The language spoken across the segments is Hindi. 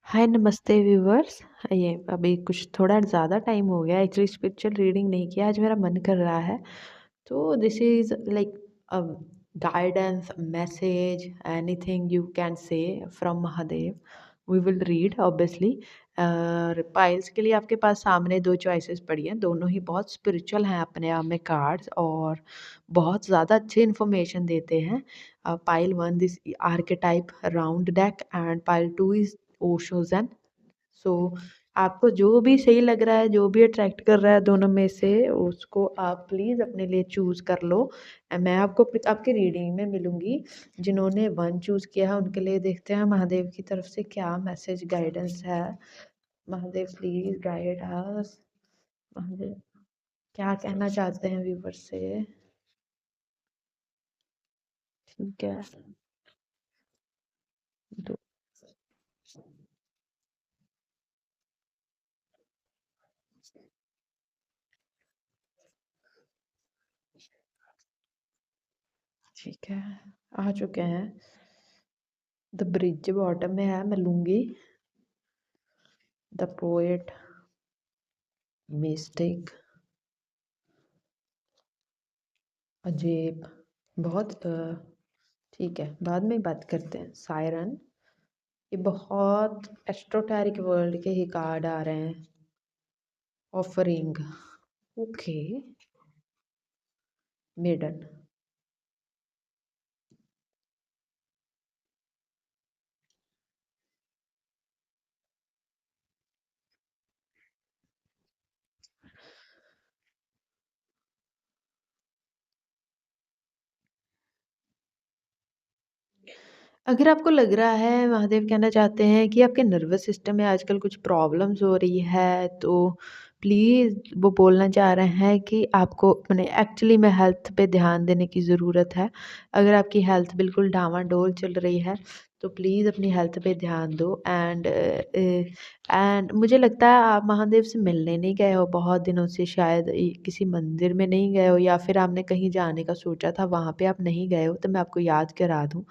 हाय नमस्ते व्यूवर्स। ये अभी कुछ थोड़ा ज़्यादा टाइम हो गया एक्चुअली स्पिरिचुअल रीडिंग नहीं किया। आज मेरा मन कर रहा है तो this is like guidance message anything you can say from Mahadev we will read obviously. Piles के लिए आपके पास सामने दो चॉइसेस पड़ी हैं, दोनों ही बहुत स्पिरिचुअल हैं अपने आप में कार्ड्स और बहुत ज़्यादा अच्छी इन्फॉर्मेशन देते हैं। Pile one this archetype round deck and pile two is ओशोज़न। सो आपको जो भी सही लग रहा है, जो भी अट्रैक्ट कर रहा है दोनों में से उसको आप प्लीज़ अपने लिए चूज़ कर लो। मैं आपको आपकी रीडिंग में मिलूँगी। जिन्होंने 1 चूज़ किया है उनके लिए देखते हैं महादेव की तरफ से क्या मैसेज गाइडेंस है। Mahadev please guide us. Mahadev क्या कहना चाहते हैं व्यूअर्स से? ठीक है। दो ठीक है, आ चुके हैं। द ब्रिज बॉटम में है, मैं लूँगी। द पोएट, मिस्टिक, अजेब, बहुत ठीक है, बाद में बात करते हैं। सायरन, ये बहुत एस्ट्रोटैरिक वर्ल्ड के ही कार्ड आ रहे हैं। Offering, okay. मिडन, अगर आपको लग रहा है महादेव कहना चाहते हैं कि आपके नर्वस सिस्टम में आजकल कुछ प्रॉब्लम्स हो रही है तो प्लीज़ वो बोलना चाह रहे हैं कि आपको अपने एक्चुअली में हेल्थ पे ध्यान देने की ज़रूरत है। अगर आपकी हेल्थ बिल्कुल डामाडोल चल रही है तो प्लीज़ अपनी हेल्थ पे ध्यान दो। एंड मुझे लगता है आप महादेव से मिलने नहीं गए हो बहुत दिनों से, शायद किसी मंदिर में नहीं गए हो या फिर आपने कहीं जाने का सोचा था वहाँ पे आप नहीं गए हो, तो मैं आपको याद करा दूँ।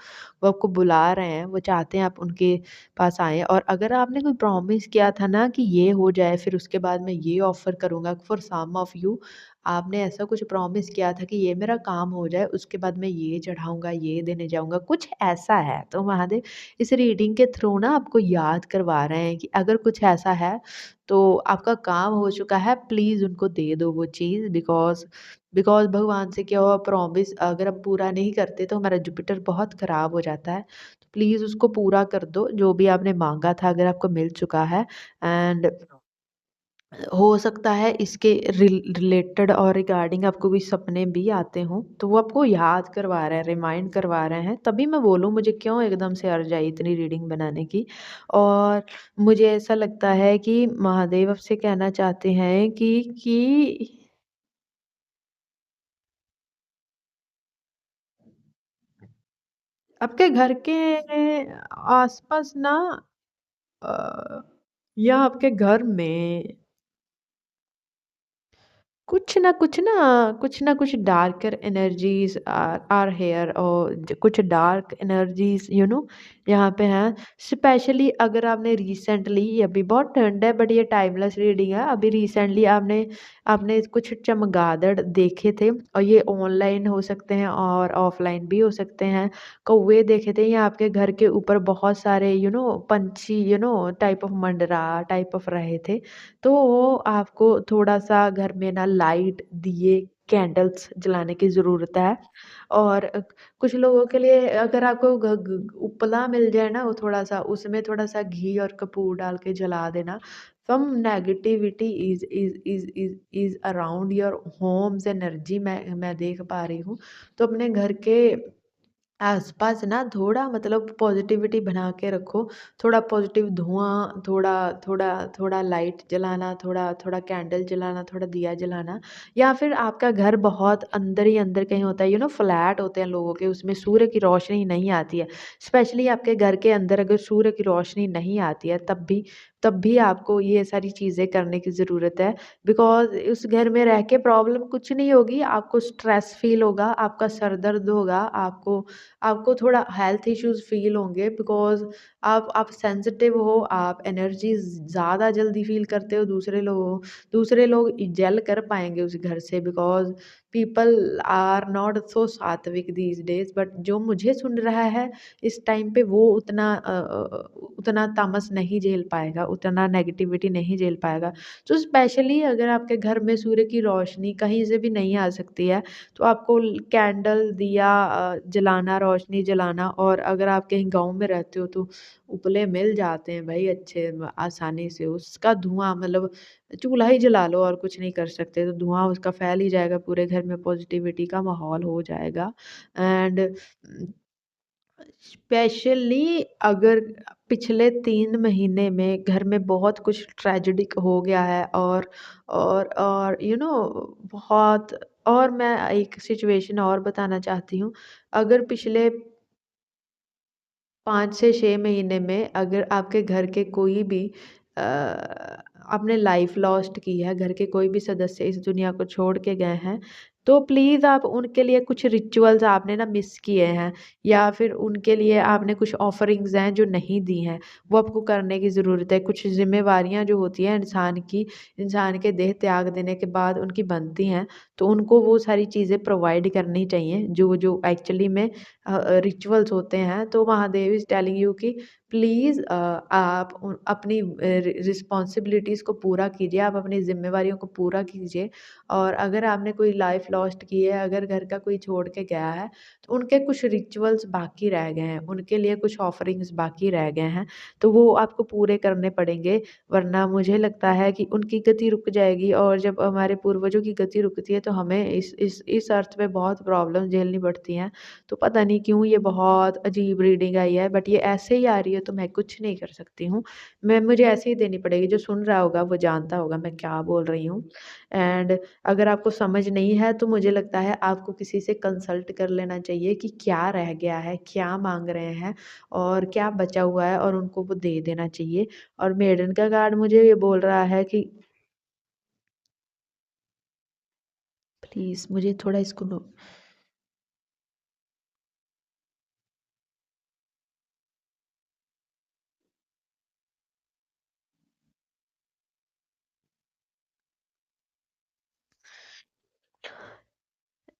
वो आपको बुला रहे हैं, वो चाहते हैं आप उनके पास आएँ। और अगर आपने कोई प्रॉमिस किया था ना कि ये हो जाए फिर उसके बाद मैं ये ऑफ़र करूँगा फॉर सम ऑफ यू, आपने ऐसा कुछ प्रॉमिस किया था कि ये मेरा काम हो जाए उसके बाद मैं ये चढ़ाऊँगा, ये देने जाऊँगा, कुछ ऐसा है। तो महादेव इस रीडिंग के थ्रू ना आपको याद करवा रहे हैं कि अगर कुछ ऐसा है तो आपका काम हो चुका है, प्लीज़ उनको दे दो वो चीज़। बिकॉज़ भगवान से किया हुआ प्रॉमिस अगर हम पूरा नहीं करते तो हमारा जुपिटर बहुत ख़राब हो जाता है। तो प्लीज़ उसको पूरा कर दो, जो भी आपने माँगा था अगर आपको मिल चुका है। एंड हो सकता है इसके रिलेटेड और रिगार्डिंग आपको कोई सपने भी आते हों, तो वो आपको याद करवा रहे हैं, रिमाइंड करवा रहे हैं। तभी मैं बोलूँ मुझे क्यों एकदम से अर्ज आई इतनी रीडिंग बनाने की। और मुझे ऐसा लगता है कि महादेव आपसे कहना चाहते हैं कि आपके घर के आस-पास ना अ, या आपके घर में कुछ ना कुछ डार्कर एनर्जीज़ आर हियर और कुछ डार्क एनर्जीज़ यहाँ पे हैं। स्पेशली अगर आपने रिसेंटली, अभी बहुत ठंड है बट ये टाइमलेस रीडिंग है, अभी रिसेंटली आपने आपने कुछ चमगादड़ देखे थे और ये ऑनलाइन हो सकते हैं और ऑफलाइन भी हो सकते हैं। कौवे देखे थे या आपके घर के ऊपर बहुत सारे पंछी टाइप ऑफ मंडरा टाइप ऑफ रहे थे। तो वो आपको थोड़ा-सा घर में ना लाइट, दिए, कैंडल्स जलाने की ज़रूरत है। और कुछ लोगों के लिए अगर आपको घ घ उपला मिल जाए ना वो थोड़ा-सा, उसमें थोड़ा-सा घी और कपूर डाल के जला देना। Some negativity is around your homes energy मैं देख पा रही हूँ। तो अपने घर के आस-पास ना थोड़ा मतलब पॉज़िटिविटी बना के रखो। थोड़ा पॉज़िटिव धुआँ, थोड़ा लाइट जलाना, थोड़ा कैंडल जलाना, थोड़ा दिया जलाना। या फिर आपका घर बहुत अंदर ही अंदर कहीं होता है, फ्लैट होते हैं लोगों के, उसमें सूर्य की रोशनी नहीं आती है। स्पेशली आपके घर के अंदर अगर सूर्य की रोशनी नहीं आती है तब भी आपको ये सारी चीज़ें करने की ज़रूरत है। बिकॉज़ उस घर में रह के प्रॉब्लम कुछ नहीं होगी, आपको स्ट्रेस फ़ील होगा, आपका सर दर्द होगा, आपको आपको थोड़ा हेल्थ इश्यूज़ फ़ील होंगे बिकॉज़ आप सेंसिटिव हो, आप एनर्जी ज़्यादा जल्दी फ़ील करते हो दूसरे लोग जेल कर पाएँगे उस घर से because people are not so सात्विक दीज़ डेज़ बट जो मुझे सुन रहा है इस टाइम पे वो उतना तामस नहीं झेल पाएगा, उतना नेगेटिविटी नहीं झेल पाएगा। तो स्पेशली अगर आपके घर में सूर्य की रोशनी कहीं से भी नहीं आ सकती है, तो आपको कैंडल, दिया जलाना, रोशनी जलाना और अगर आप कहीं गाँव में रहते हो तो उपले मिल जाते हैं भाई अच्छे आसानी से। उसका धुआँ मतलब चूल्हा ही जला लो और कुछ नहीं कर सकते, तो धुआँ उसका फैल ही जाएगा, पूरे घर में पॉजिटिविटी का माहौल हो जाएगा एंड स्पेशली अगर पिछले 3 महीने में घर में बहुत कुछ ट्रेजेडिक हो गया है और बहुत और मैं एक सिचुएशन और बताना चाहती हूँ। अगर पिछले 5 से 6 महीने में अगर आपके घर के कोई भी आपने लाइफ लॉस्ट की है, घर के कोई भी सदस्य इस दुनिया को छोड़ के गए हैं, तो प्लीज़ आप उनके लिए कुछ रिचुअल्स आपने ना मिस किए हैं या फिर उनके लिए आपने कुछ ऑफरिंग्स हैं जो नहीं दी हैं, वो आपको करने की ज़रूरत है। कुछ ज़िम्मेवारियाँ जो होती हैं इंसान के देह त्याग देने के बाद उनकी बनती हैं, तो उनको वो सारी चीज़ें प्रोवाइड करनी चाहिए जो जो एक्चुअली में रिचुअल्स होते हैं। तो महादेव इज़ टेलिंग यू कि प्लीज़ आप अपनी रिस्पॉन्सिबिलिटीज़ को पूरा कीजिए, आप अपनी ज़िम्मेवारियों को पूरा कीजिए और अगर आपने कोई लाइफ़ लॉस्ट की है, अगर घर का कोई छोड़ के गया है, तो उनके कुछ रिचुअल्स बाकी रह गए हैं, उनके लिए कुछ ऑफरिंग्स बाकी रह गए हैं, तो वो आपको पूरे करने पड़ेंगे, वरना मुझे लगता है कि उनकी गति रुक जाएगी और जब हमारे पूर्वजों की गति रुकती है, तो हमें इस अर्थ पे बहुत प्रॉब्लम झेलनी पड़ती हैं। तो पता नहीं क्यों ये बहुत अजीब रीडिंग आई है बट ये ऐसे ही आ रही है तो मैं कुछ नहीं कर सकती हूँ। मैं मुझे ऐसे ही देनी पड़ेगी, जो सुन रहा होगा वो जानता होगा मैं क्या बोल रही हूँ। एंड अगर आपको समझ नहीं है तो मुझे लगता है आपको किसी से कंसल्ट कर लेना चाहिए कि क्या रह गया है, क्या माँग रहे हैं और क्या बचा हुआ है और उनको वो दे देना चाहिए। और मेडन का कार्ड मुझे ये बोल रहा है कि प्लीज़ मुझे थोड़ा इसको नो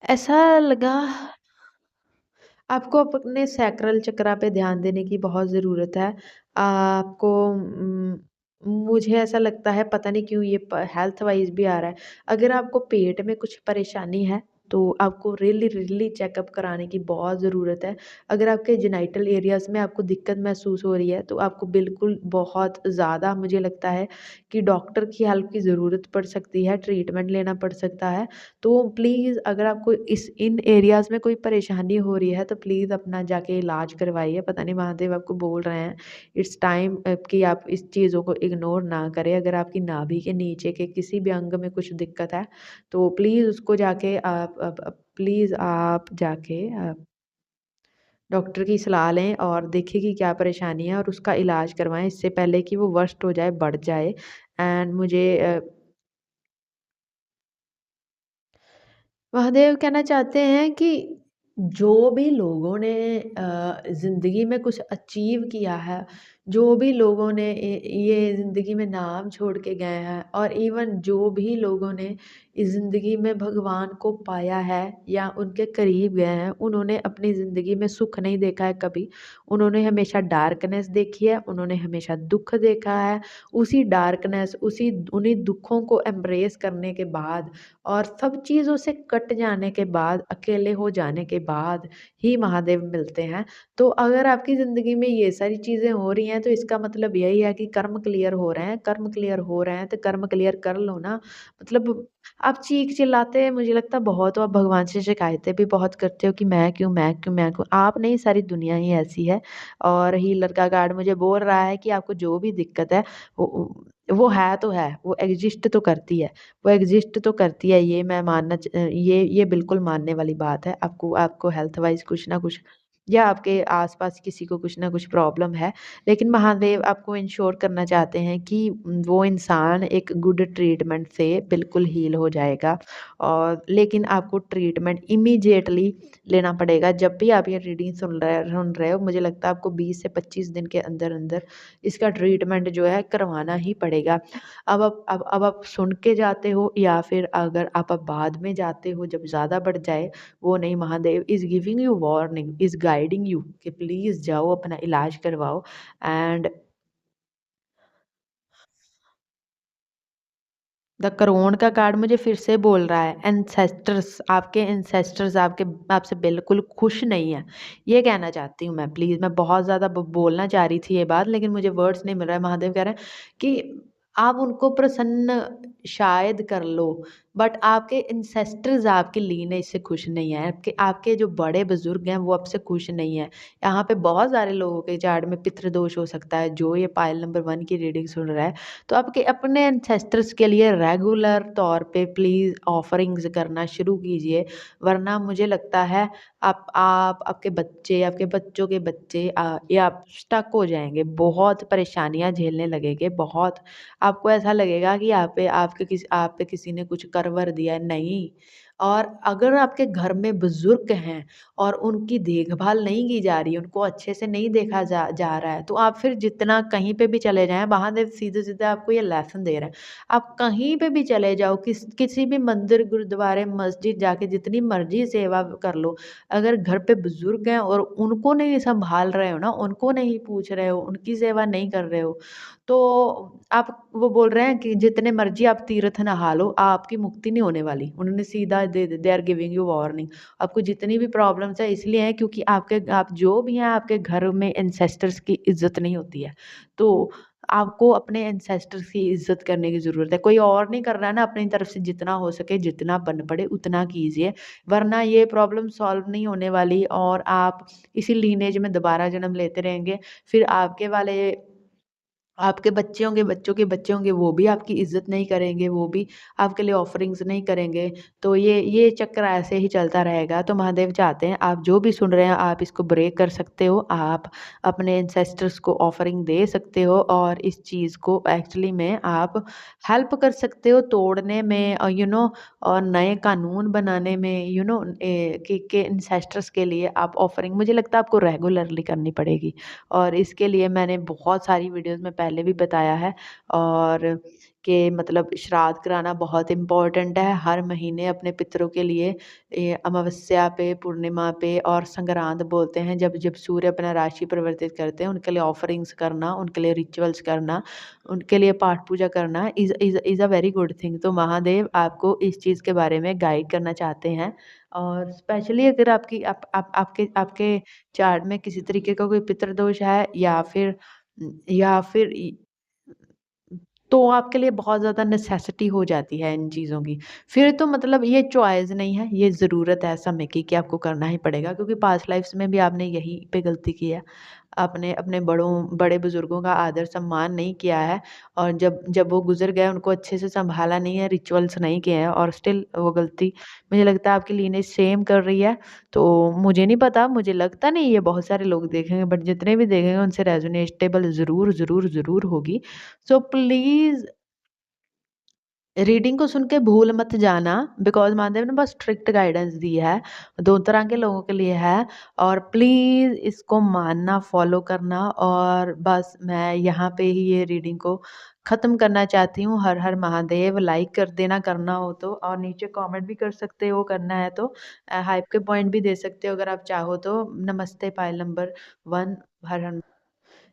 ऐसा लगा आपको अपने सैक्रल चक्रा पे ध्यान देने की बहुत ज़रूरत है। आपको मुझे ऐसा लगता है पता नहीं क्यों ये प हेल्थ वाइज़ भी आ रहा है। अगर आपको पेट में कुछ परेशानी है, तो आपको रियली चेकअप कराने की बहुत ज़रूरत है। अगर आपके जेनिटल एरियाज़ में आपको दिक्कत महसूस हो रही है, तो आपको बिल्कुल बहुत ज़्यादा मुझे लगता है कि डॉक्टर की हेल्प की ज़रूरत पड़ सकती है, ट्रीटमेंट लेना पड़ सकता है। तो प्लीज़ अगर आपको इन एरियाज़ में कोई परेशानी हो रही है तो प्लीज़ अपना जाके इलाज करवाइए। पता नहीं महादेव आपको बोल रहे हैं इट्स टाइम कि आप इस चीज़ों को इग्नोर ना करें। अगर आपकी नाभि के नीचे के किसी भी अंग में कुछ दिक्कत है तो प्लीज़ उसको जाके आप प्लीज़ आप जाके डॉक्टर की सलाह लें और देखिए कि क्या परेशानी है और उसका इलाज करवाएँ इससे पहले कि वो वर्स्ट हो जाए, बढ़ जाए। एंड मुझे महादेव कहना चाहते हैं कि जो भी लोगों ने ज़िंदगी में कुछ अचीव किया है, जो भी लोगों ने ये ज़िंदगी में नाम छोड़ के गए हैं और इवन जो भी लोगों ने इस ज़िंदगी में भगवान को पाया है या उनके करीब गए हैं, उन्होंने अपनी ज़िंदगी में सुख नहीं देखा है कभी। उन्होंने हमेशा डार्कनेस देखी है, उन्होंने हमेशा दुःख देखा है। उसी डार्कनेस, उसी उन्हीं दुखों को एम्ब्रेस करने के बाद और सब चीज़ों से कट जाने के बाद, अकेले हो जाने के बाद ही महादेव मिलते हैं। तो अगर आपकी ज़िंदगी में ये सारी चीज़ें हो रही हैं, तो इसका मतलब यही है कि कर्म क्लियर हो रहे हैं, कर्म क्लियर हो रहे हैं, तो कर्म क्लियर कर लो ना। मतलब आप चीख-चिल्लाते मुझे लगता है बहुत हो, आप भगवान से शिकायतें भी बहुत करते हो कि मैं क्यों, मैं क्यों, मैं क्यों? आप नहीं, सारी दुनिया ही ऐसी है और हीलर का कार्ड मुझे बोल रहा है कि आपको जो भी दिक्कत है, वो है तो है, वो एग्ज़िस्ट तो करती है। वो एग्ज़िस्ट तो करती है ये मैं ये बिल्कुल मानने वाली बात है। आपको आपको हेल्थ वाइज़ कुछ ना कुछ या आपके आस-पास किसी को कुछ ना कुछ प्रॉब्लम है, लेकिन महादेव आपको इंश्योर करना चाहते हैं कि वो इंसान एक गुड ट्रीटमेंट से बिल्कुल हील हो जाएगा। और लेकिन आपको ट्रीटमेंट इमीडिएटली लेना पड़ेगा। जब भी आप ये रीडिंग सुन रहे हो, मुझे लगता है आपको 20 से 25 दिन के अंदर-अंदर इसका ट्रीटमेंट जो है करवाना ही पड़ेगा। अब आप सुन के जाते हो या फिर अगर आप बाद में जाते हो जब ज़्यादा बढ़ जाए, वो नहीं, Mahadev is giving you warning, is guiding you कि प्लीज़ जाओ अपना इलाज करवाओ। एंड द क्रोन का कार्ड मुझे फिर से बोल रहा है एंसेस्टर्स आपके आपसे बिल्कुल खुश नहीं है। ये कहना चाहती हूँ मैं, प्लीज़। मैं बहुत ज़्यादा बोलना चाह रही थी ये बात, लेकिन मुझे वर्ड्स नहीं मिल रहा है। महादेव कह रहे हैं कि आप उनको प्रसन्न शायद कर लो, बट आपके एंसेस्टर्स आपकी लीने से खुश नहीं है। आपके आपके जो बड़े बुजुर्ग हैं वो आपसे खुश नहीं है। यहाँ पे बहुत सारे लोगों के चार्ट में पितृदोष हो सकता है, जो ये पाइल नंबर 1 की रीडिंग सुन रहा है। तो आपके अपने एंसेस्टर्स के लिए रेगुलर तौर पे प्लीज़ ऑफरिंग्स करना शुरू कीजिए, वरना मुझे लगता है आपके बच्चे, आपके बच्चों के बच्चे या आप स्टक हो जाएँगे, बहुत परेशानियाँ झेलने लगेंगे, बहुत आपको ऐसा लगेगा कि आप पे किसी ने कुछ कर-वर दिया है, नहीं। और अगर आपके घर में बुज़ुर्ग हैं और उनकी देखभाल नहीं की जा रही है, उनको अच्छे से नहीं देखा जा जा रहा है, तो आप फिर जितना कहीं पे भी चले जाएँ, महादेव सीधे-सीधे आपको ये लेसन दे रहे हैं। आप कहीं पे भी चले जाओ, किसी भी मंदिर, गुरुद्वारे, मस्जिद जाके जितनी मर्ज़ी सेवा कर लो, अगर घर पे बुज़ुर्ग हैं और उनको नहीं सँभाल रहे हो ना, उनको नहीं पूछ रहे हो, उनकी सेवा नहीं कर रहे हो, तो आप वो बोल रहे हैं कि जितने मर्ज़ी आप तीर्थ नहा लो, आपकी मुक्ति नहीं होने वाली। उन्होंने सीधा they are giving you warning. आपको जितनी भी प्रॉब्लम्स है इसलिए है क्योंकि आप जो भी हैं आपके घर में एंसेस्टर्स की इज़्ज़त नहीं होती है। तो आपको अपने एंसेस्टर्स की इज़्ज़त करने की ज़रूरत है। कोई और नहीं कर रहा है ना, अपनी तरफ से जितना हो सके, जितना बन पड़े उतना कीजिए, वरना ये प्रॉब्लम सॉल्व नहीं होने वाली और आप इसी लीनेज में दोबारा जन्म लेते रहेंगे। फिर आपके बच्चे होंगे, बच्चों के बच्चे होंगे, वो भी आपकी इज़्ज़त नहीं करेंगे, वो भी आपके लिए ऑफरिंग्स नहीं करेंगे। तो ये चक्र ऐसे ही चलता रहेगा। तो महादेव चाहते हैं आप जो भी सुन रहे हैं आप इसको ब्रेक कर सकते हो। आप अपने एंसेस्टर्स को ऑफरिंग दे सकते हो और इस चीज़ को एक्चुअली में आप हेल्प कर सकते हो तोड़ने में और और नए कानून बनाने में कि एंसेस्टर्स के लिए आप ऑफरिंग मुझे लगता है आपको रेगुलरली करनी पड़ेगी। और इसके लिए मैंने बहुत सारी वीडियोज़ में पहले भी बताया है और कि मतलब श्राद्ध कराना बहुत इम्पोर्टेंट है। हर महीने अपने पितरों के लिए ये अमावस्या पे, पूर्णिमा पे और संग्रांद बोलते हैं जब जब सूर्य अपना राशि परिवर्तित करते हैं, उनके लिए ऑफरिंग्स करना, उनके लिए रिचुअल्स करना, उनके लिए पाठ पूजा करना is a very good thing. तो महादेव आपको इस चीज़ के बारे में गाइड करना चाहते हैं और स्पेशली अगर आपकी आप आपके आपके चार्ट में किसी तरीके का कोई पितृदोष है या फिर तो आपके लिए बहुत ज़्यादा नेसेसिटी हो जाती है इन चीज़ों की। फिर तो मतलब ये चॉइस नहीं है, ये ज़रूरत है समय की कि आपको करना ही पड़ेगा क्योंकि पास्ट लाइफ़्स में भी आपने यहीं पे गलती की है। आपने अपने बड़े बुज़ुर्गों का आदर-सम्मान नहीं किया है और जब जब वो गुज़र गए उनको अच्छे से सँभाला नहीं है, रिचुअल्स नहीं किए हैं और स्टिल वो गलती मुझे लगता है आपकी लीनेज सेम कर रही है। तो मुझे नहीं पता, मुझे लगता नहीं है बहुत सारे लोग देखेंगे बट जितने भी देखेंगे उनसे रेज़ोनेटेबल ज़रूर होगी। सो प्लीज़ रीडिंग को सुन के भूल मत जाना बिकॉज़ महादेव ने बस स्ट्रिक्ट गाइडेंस दी है, 2 तरह के लोगों के लिए है और प्लीज़ इसको मानना, फ़ॉलो करना और बस मैं यहाँ पे ही ये रीडिंग को ख़त्म करना चाहती हूँ। हर हर महादेव! लाइक कर देना करना हो तो और नीचे कमेंट भी कर सकते हो करना है तो हाइप के पॉइंट भी दे सकते हो अगर आप चाहो तो। नमस्ते पाइल नंबर 1 हर हर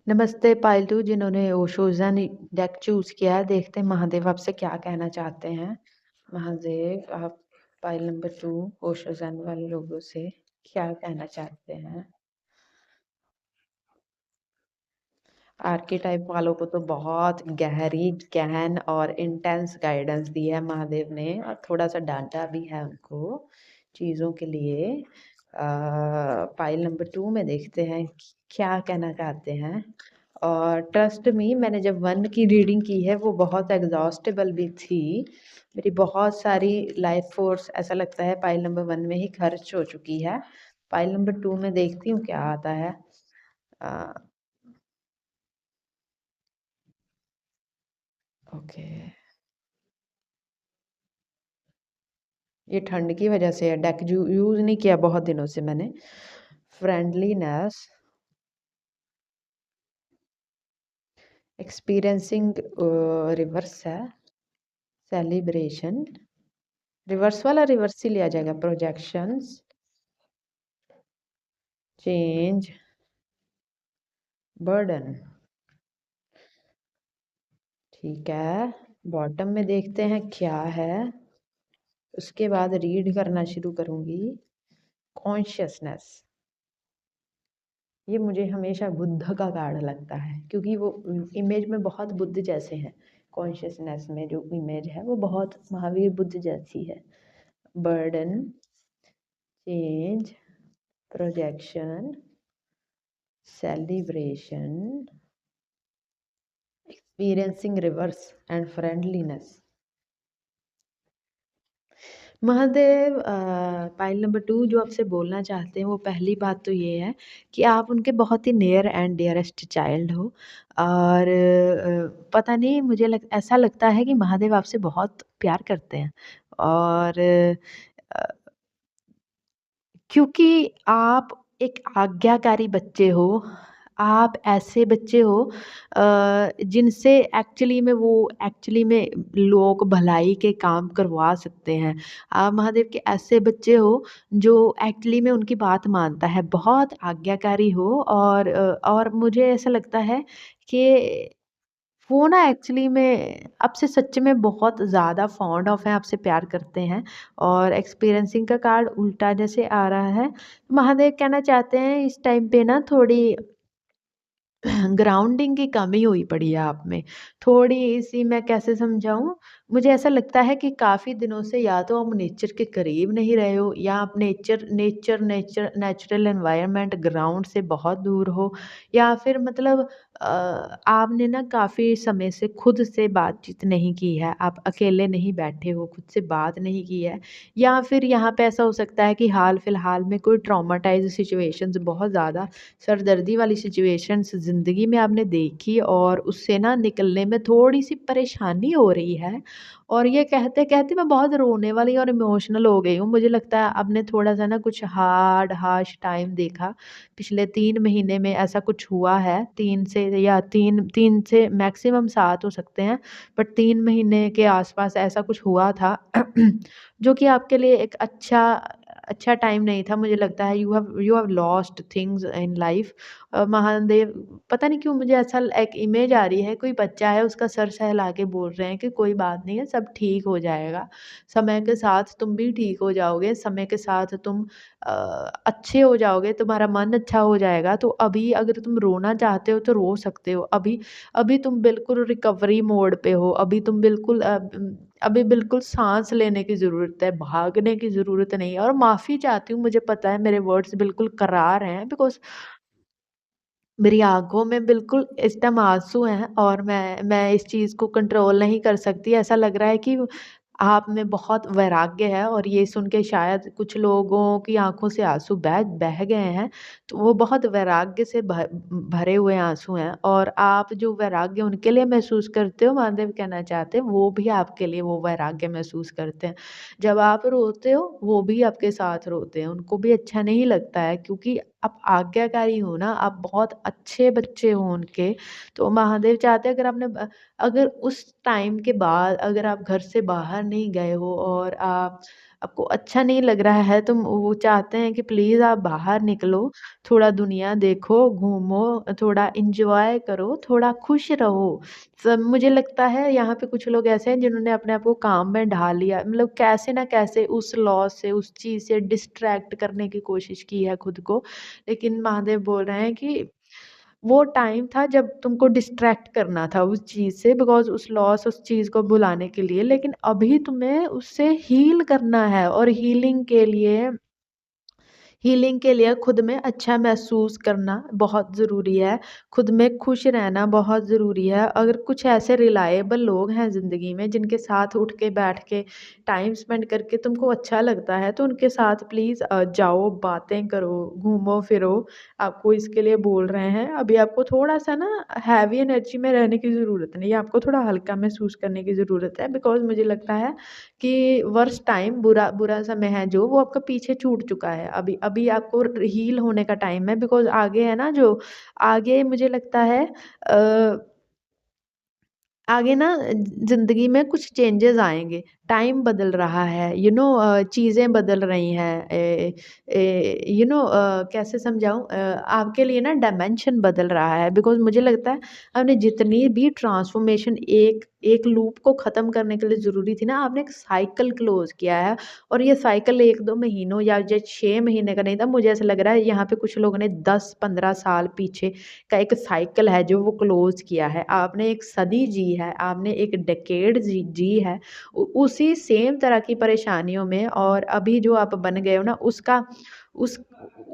नमस्ते पायलटू जिन्होंने ओशोज़न डेक चूज़ किया है, देखते हैं महादेव आपसे क्या कहना चाहते हैं। महादेव आप पाइल नंबर 2 ओशोज़न वाले लोगों से क्या कहना चाहते हैं? आर्किटाइप वालों को तो बहुत गहरी, गहन और इंटेंस गाइडेंस दी है महादेव ने और थोड़ा-सा डाँटा भी है उनको चीज़ों के लिए। पाइल नंबर 2 में देखते हैं क्या कहना चाहते हैं। और ट्रस्ट मी मैंने जब 1 की रीडिंग की है वो बहुत एग्ज़ॉस्टेबल भी थी। मेरी बहुत सारी लाइफ़ फ़ोर्स ऐसा लगता है पाइल नंबर 1 में ही खर्च हो चुकी है। फाइल नंबर 2 में देखती हूँ क्या आता है। अ, ओके, ये ठंड की वजह से है, डेक यूज़ नहीं किया बहुत दिनों से मैंने। फ्रेंडलीनेस, एक्सपीरियंसिंग रिवर्स है, सेलिब्रेशन, रिवर्स वाला रिवर्स ही लिया जाएगा, प्रोजेक्शंस, चेंज, बर्डन। ठीक है, बॉटम में देखते हैं क्या है, उसके बाद रीड करना शुरू करूंगी। कॉन्शियसनेस, ये मुझे हमेशा बुद्ध का कार्ड लगता है क्योंकि वो इमेज में बहुत बुद्ध जैसे हैं। कॉन्शियसनेस में जो इमेज है वो बहुत महावीर बुद्ध जैसी है। Burden, change, projection, celebration, experiencing reverse and friendliness. Mahadev, pile number 2 जो आपसे बोलना चाहते हैं वो पहली बात तो ये है कि आप उनके बहुत ही नियर एंड डियरेस्ट चाइल्ड हो। और पता नहीं, मुझे ऐसा लगता है कि महादेव आपसे बहुत प्यार करते हैं। और क्योंकि आप एक आज्ञाकारी बच्चे हो, आप ऐसे बच्चे हो जिनसे एक्चुअली में लोग भलाई के काम करवा सकते हैं। आप महादेव के ऐसे बच्चे हो जो एक्चुअली में उनकी बात मानता है, बहुत आज्ञाकारी हो। और मुझे ऐसा लगता है कि वो ना एक्चुअली में आपसे सच में बहुत ज़्यादा फॉन्ड ऑफ हैं, आपसे प्यार करते हैं। और एक्सपीरियंसिंग का कार्ड उल्टा जैसे आ रहा है, महादेव कहना चाहते हैं इस टाइम पे ना थोड़ी ग्राउंडिंग की कमी हुई पड़ी है आप में। थोड़ी-सी मैं कैसे समझाऊँ? मुझे ऐसा लगता है कि काफ़ी दिनों से या तो आप नेचर के करीब नहीं रहे हो, या आप नेचुरल एनवायरनमेंट ग्राउंड से बहुत दूर हो, या फिर मतलब आपने ना काफ़ी समय से खुद से बातचीत नहीं की है, आप अकेले नहीं बैठे हो, खुद से बात नहीं की है। या फिर यहाँ पे ऐसा हो सकता है कि हाल-फिलहाल में कोई ट्रॉमाटाइज़ सिचुएशंस, बहुत ज़्यादा सरदर्दी वाली सिचुएशंस ज़िंदगी में आपने देखी और उससे ना निकलने में थोड़ी-सी परेशानी हो रही है। और ये कहते-कहते मैं बहुत रोने वाली और इमोशनल हो गई हूँ। मुझे लगता है आपने थोड़ा-सा ना कुछ हार्श टाइम देखा। पिछले 3 महीने में ऐसा कुछ हुआ है, 3 से या 3 से मैक्सिमम 7 हो सकते हैं, बट 3 महीने के आस-पास ऐसा कुछ हुआ था जो कि आपके लिए एक अच्छा टाइम नहीं था। मुझे लगता है you have lost things in life. Mahadev, पता नहीं क्यों मुझे ऐसा एक इमेज आ रही है, कोई बच्चा है उसका सर सहला के बोल रहे हैं कि कोई बात नहीं है, सब ठीक हो जाएगा। समय के साथ तुम भी ठीक हो जाओगे, समय के साथ तुम अ, अच्छे हो जाओगे, तुम्हारा मन अच्छा हो जाएगा। तो अभी अगर तुम रोना चाहते हो तो रो सकते हो। अभी अभी तुम बिल्कुल रिकवरी मोड पे हो। अभी बिल्कुल साँस लेने की ज़रूरत है, भागने की ज़रूरत नहीं है। और माफ़ी चाहती हूँ, मुझे पता है मेरे वर्ड्स बिल्कुल करार हैं, बिकॉज़ मेरी आँखों में बिल्कुल इस टाइम आँसू हैं और मैं इस चीज़ को कंट्रोल नहीं कर सकती। ऐसा लग रहा है कि आप में बहुत वैराग्य है, और ये सुन के शायद कुछ लोगों की आँखों से आँसू बह बह गए हैं। तो वो बहुत वैराग्य से भरे हुए आँसू हैं, और आप जो वैराग्य उनके लिए महसूस करते हो, महादेव कहना चाहते हैं वो भी आपके लिए वो वैराग्य महसूस करते हैं। जब आप रोते हो वो भी आपके साथ रोते हैं, उनको भी अच्छा नहीं लगता है क्योंकि आप आज्ञाकारी हो ना, आप बहुत अच्छे बच्चे हो उनके। तो महादेव चाहते हैं अगर उस टाइम के बाद अगर आप घर से बाहर नहीं गए हो और आपको अच्छा नहीं लग रहा है, तो वो चाहते हैं कि प्लीज़ आप बाहर निकलो, थोड़ा दुनिया देखो, घूमो, थोड़ा एन्जॉय करो, थोड़ा खुश रहो। सब मुझे लगता है यहाँ पे कुछ लोग ऐसे हैं जिन्होंने अपने आप को काम में ढाल लिया, मतलब कैसे ना कैसे उस लॉस से, उस चीज़ से डिस्ट्रैक्ट करने की कोशिश की है खुद को। लेकिन महादेव बोल रहे हैं कि वो टाइम था जब तुमको डिस्ट्रैक्ट करना था उस चीज़ से, बिकॉज़ उस चीज़ को भुलाने के लिए। लेकिन अभी तुम्हें उससे हील करना है, और हीलिंग के लिए खुद में अच्छा महसूस करना बहुत ज़रूरी है, खुद में खुश रहना बहुत ज़रूरी है। अगर कुछ ऐसे रिलाएबल लोग हैं ज़िंदगी में जिनके साथ उठ के बैठ के टाइम स्पेंड करके तुमको अच्छा लगता है, तो उनके साथ प्लीज़ जाओ, बातें करो, घूमो-फिरो। आपको इसके लिए बोल रहे हैं। अभी आपको थोड़ा-सा ना हैवी एनर्जी में रहने की ज़रूरत नहीं है, आपको थोड़ा हल्का महसूस करने की ज़रूरत है, बिकॉज़ मुझे लगता है कि वर्स्ट टाइम बुरा बुरा समय है जो वो आपका पीछे छूट चुका है। अभी अभी आपको हील होने का टाइम है, बिकॉज़ आगे है ना जो आगे मुझे लगता है आगे ना ज़िंदगी में कुछ चेंजेज़ आएँगे, टाइम बदल रहा है, चीज़ें बदल रही हैं। कैसे समझाऊँ, आपके लिए ना डायमेंशन बदल रहा है, बिकॉज़ मुझे लगता है आपने जितनी भी ट्रांसफ़ॉर्मेशन एक एक लूप को ख़त्म करने के लिए ज़रूरी थी ना, आपने एक साइकिल क्लोज़ किया है। और ये साइकिल 1-2 महीनों या ज 6 महीने का नहीं था, मुझे ऐसा लग रहा है यहाँ पे कुछ लोगों ने 10-15 साल पीछे का एक साइकिल है जो वो क्लोज़ किया है। आपने एक सदी जी है, आपने एक डेकेड जी जी है, उसी सेम तरह की परेशानियों में, और अभी जो आप बन गए हो ना उसका उस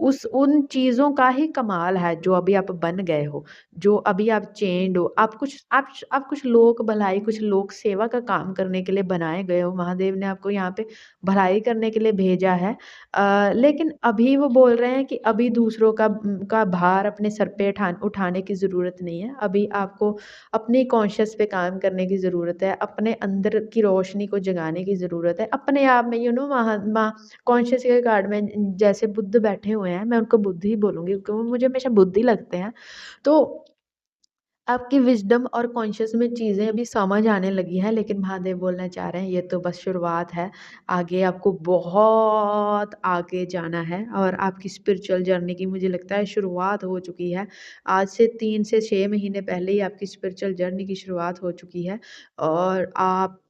उस उन चीज़ों का ही कमाल है जो अभी आप बन गए हो, जो अभी आप चेंज्ड हो। आप कुछ लोक भलाई, कुछ लोक सेवा का काम करने के लिए बनाए गए हो। महादेव ने आपको यहाँ पे भलाई करने के लिए भेजा है। लेकिन अभी वो बोल रहे हैं कि अभी दूसरों का भार अपने सर पे उठाने की ज़रूरत नहीं है। अभी आपको अपनी कॉन्शियस पे काम करने की ज़रूरत है, अपने अंदर की रोशनी को जगाने की ज़रूरत है। अपने आप में महात्मा कॉन्शियस के गार्ड में जैसे बुद्ध बैठे हुए हैं, मैं उनको बुद्ध ही बोलूँगी क्योंकि वो मुझे हमेशा बुद्ध ही लगते हैं। तो आपकी विज़डम और कॉन्शियस में चीज़ें अभी समझ आने लगी हैं, लेकिन महादेव बोलना चाह रहे हैं ये तो बस शुरुआत है। आगे आपको बहुत आगे जाना है, और आपकी स्पिरिचुअल जर्नी की मुझे लगता है शुरुआत हो चुकी है। आज से 3 से 6 महीने पहले ही आपकी स्पिरिचुअल जर्नी की शुरुआत हो चुकी है, और आप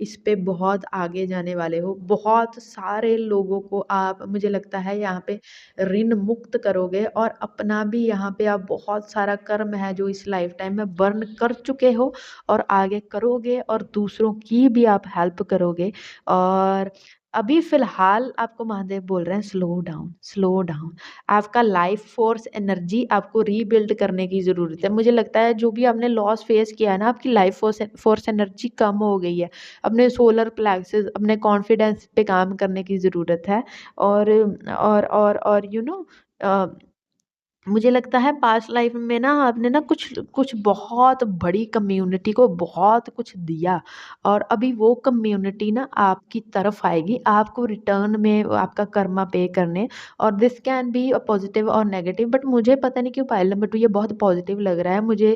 इस पे बहुत आगे जाने वाले हो। बहुत सारे लोगों को आप, मुझे लगता है यहाँ पे ऋण मुक्त करोगे, और अपना भी यहाँ पे आप बहुत सारा कर्म है जो इस लाइफ टाइम में बर्न कर चुके हो और आगे करोगे, और दूसरों की भी आप हेल्प करोगे। और अभी फ़िलहाल आपको महादेव बोल रहे हैं स्लो डाउन, स्लो डाउन। आपका लाइफ फ़ोर्स एनर्जी आपको रीबिल्ड करने की ज़रूरत है। मुझे लगता है जो भी आपने लॉस फेस किया है ना, आपकी लाइफ फ़ोर्स एनर्जी कम हो गई है। अपने सोलर प्लेक्सेस, अपने कॉन्फिडेंस पे काम करने की ज़रूरत है। और और अ, मुझे लगता है पास्ट लाइफ में ना आपने ना कुछ कुछ बहुत बड़ी कम्युनिटी को बहुत कुछ दिया, और अभी वो कम्युनिटी ना आपकी तरफ आएगी, आपको रिटर्न में आपका कर्मा पे करने। और this can be a positive और नेगेटिव, बट मुझे पता नहीं क्यों पायल नंबर 2 ये बहुत पॉजिटिव लग रहा है मुझे।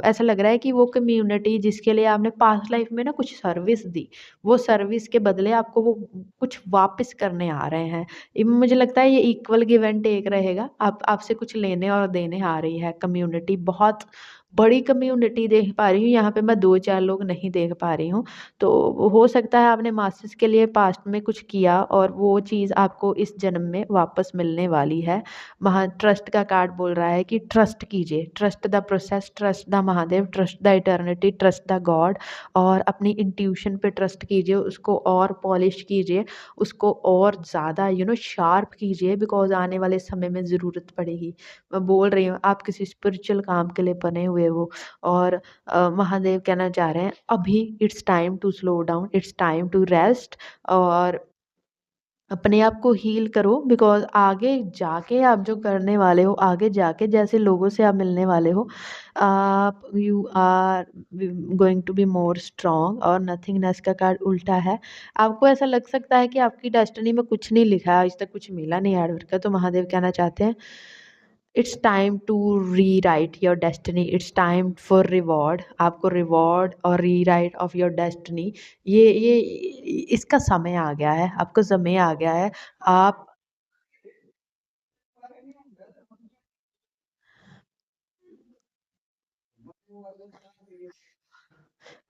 ऐसा लग रहा है कि वो कम्युनिटी जिसके लिए आपने पास्ट लाइफ में ना कुछ सर्विस दी, वो सर्विस के बदले आपको वो कुछ वापस करने आ रहे हैं। मुझे लगता है ये इक्वल गिव एंड टेक रहेगा। आप आपसे कुछ लेने और देने आ रही है कम्युनिटी, बहुत बड़ी कम्युनिटी देख पा रही हूँ, यहाँ पे मैं 2-4 लोग नहीं देख पा रही हूँ। तो हो सकता है आपने मास्टर्स के लिए पास्ट में कुछ किया, और वो चीज़ आपको इस जन्म में वापस मिलने वाली है। ट्रस्ट का कार्ड बोल रहा है कि ट्रस्ट कीजिए, trust the process, trust the Mahadev, trust the eternity, trust the God. और अपनी इंट्यूशन पे ट्रस्ट कीजिए, उसको और पॉलिश कीजिए, उसको और ज़्यादा शार्प कीजिए, बिकॉज़ आने वाले समय में ज़रूरत पड़ेगी। मैं बोल रही हूँ आप किसी स्पिरिचुअल काम के लिए बने हुए हो, और महादेव कहना चाह रहे हैं अभी it's time to slow down, it's time to rest, और अपने आप को हील करो, बिकॉज़ आगे जाके आप जो करने वाले हो, आगे जाके जैसे लोगों से आप मिलने वाले हो, आप you are going to be more strong. और नथिंगनेस का कार्ड उल्टा है। आपको ऐसा लग सकता है कि आपकी डेस्टिनी में कुछ नहीं लिखा है, आज तक कुछ मिला नहीं हार्ड वर्क का, तो महादेव कहना चाहते हैं it's time to rewrite your destiny, it's time for reward. आपको रिवॉर्ड और रीराइट ऑफ योर डेस्टिनी, ये इसका समय आ गया है, आपका समय आ गया है। आप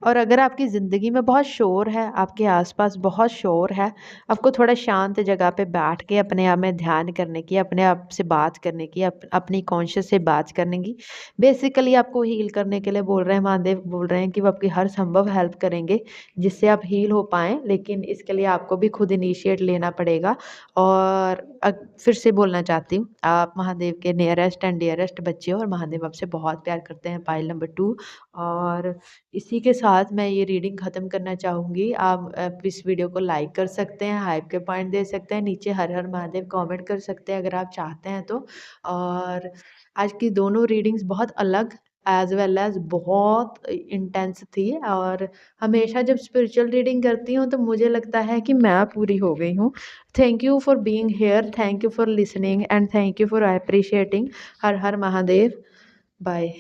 और अगर आपकी ज़िंदगी में बहुत शोर है, आपके आसपास बहुत शोर है, आपको थोड़ा शांत जगह पे बैठ के अपने आप में ध्यान करने की, अपने आप से बात करने की, अपनी कॉन्शियस से बात करने की, बेसिकली आपको हील करने के लिए बोल रहे हैं, महादेव बोल रहे हैं कि वो आपकी हर संभव हेल्प करेंगे, जिससे आप हील हो पाएँ। लेकिन इसके लिए आपको भी खुद इनिशिएट लेना पड़ेगा। और फिर से बोलना चाहती हूँ, आप महादेव के नियरेस्ट एंड डियरेस्ट बच्चे हो और महादेव आपसे बहुत प्यार करते हैं, पाइल नंबर 2। और इसी के साथ मैं ये रीडिंग ख़त्म करना चाहूँगी। आप इस वीडियो को लाइक कर सकते हैं, हाइप के पॉइंट दे सकते हैं, नीचे हर हर महादेव कमेंट कर सकते हैं अगर आप चाहते हैं तो। और आज की दोनों रीडिंग्स बहुत अलग एज़ वेल एज़ बहुत इंटेंस थी। और हमेशा जब स्पिरिचुअल रीडिंग करती हूँ तो मुझे लगता है कि मैं पूरी हो गई हूँ। Thank you for being here, thank you for listening and thank you for appreciating. हर हर महादेव। बाय।